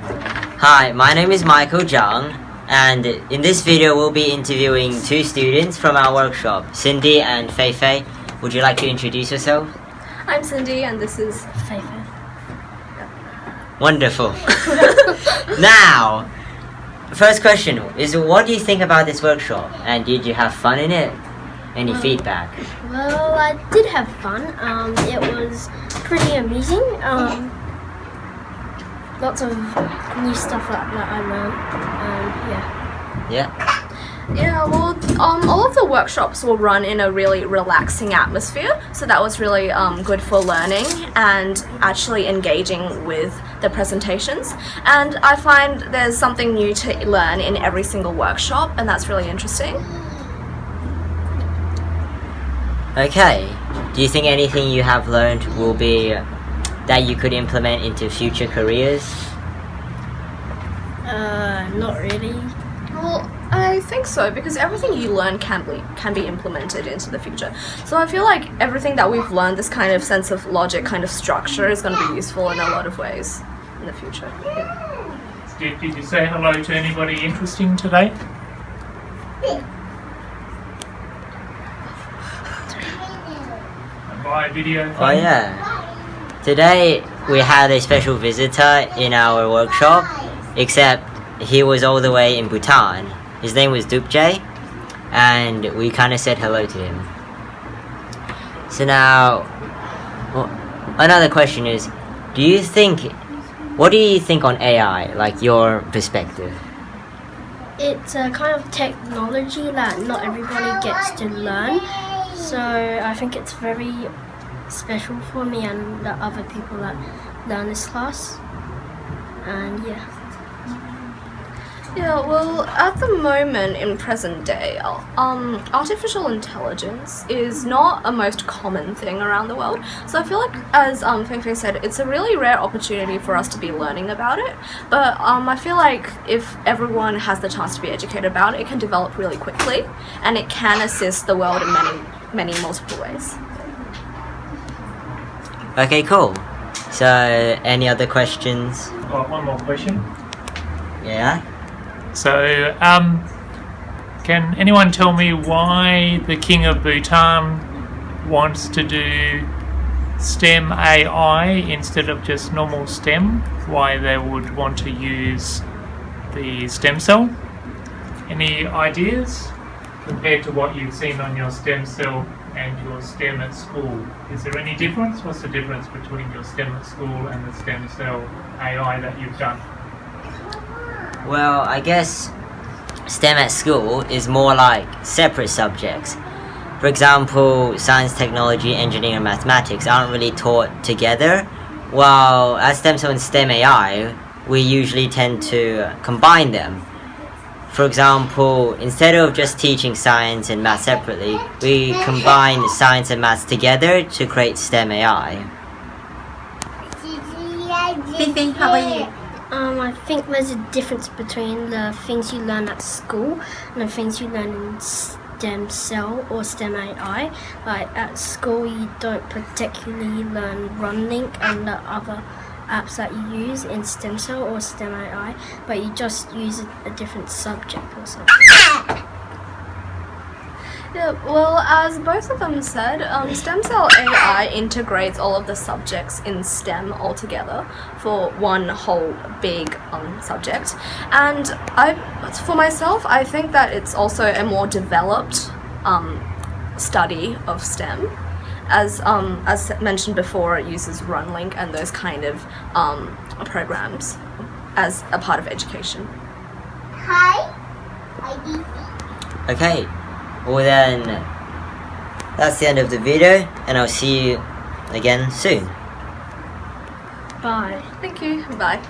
Hi, my name is Michael Zhang, and in this video we'll be interviewing two students from our workshop, Cindy and Fei Fei. Would you like to introduce yourself? I'm Cindy and this is Fei Fei. Wonderful. Now, first question is, what do you think about this workshop, and did you have fun in it? Any feedback? Well, I did have fun. It was pretty amusing. Lots of new stuff that I learned. Yeah, well, all of the workshops will run in a really relaxing atmosphere, so that was really good for learning and actually engaging with the presentations. And I find there's something new to learn in every single workshop, and that's really interesting. Okay, do you think anything you have learned will be that you could implement into future careers? Not really. Well, I think so, because everything you learn can be implemented into the future. So I feel like everything that we've learned, this kind of sense of logic, kind of structure, is going to be useful in a lot of ways in the future. Did you say hello to anybody interesting today? By video phone? Oh yeah. Today we had a special visitor in our workshop, except he was all the way in Bhutan. His name was Dupjae, and we kind of said hello to him. So now, another question is, what do you think on AI, like your perspective? It's a kind of technology that not everybody gets to learn. So I think it's very special for me and the other people that learn this class. And yeah. Yeah, well, at the moment in present day, artificial intelligence is not a most common thing around the world. So I feel like, as Peng Fei said, it's a really rare opportunity for us to be learning about it. But I feel like if everyone has the chance to be educated about it, it can develop really quickly, and it can assist the world in many multiple ways. Okay, cool. So, any other questions? Got one more question. Yeah? So, can anyone tell me why the King of Bhutan wants to do STEM AI instead of just normal STEM? Why they would want to use the stem cell? Any ideas compared to what you've seen on your stem cell and your STEM at school? Is there any difference? What's the difference between your STEM at school and the stem cell AI that you've done? Well, I guess STEM at school is more like separate subjects. For example, science, technology, engineering, and mathematics aren't really taught together, while at STEMSEL and STEM AI, we usually tend to combine them. For example, instead of just teaching science and math separately, we combine science and maths together to create STEM AI. Fei, how about you? I think there's a difference between the things you learn at school and the things you learn in STEM cell or STEM AI. Like at school you don't particularly learn RunLink and the other apps that you use in stem cell or STEM AI, but you just use a different subject or something. Yeah, well, as both of them said, STEMSEL AI integrates all of the subjects in STEM all together for one whole big subject. And for myself, I think that it's also a more developed study of STEM. As mentioned before, it uses RunLink and those kind of programs as a part of education. Hi. Okay, well then, that's the end of the video, and I'll see you again soon. Bye. Thank you. Bye.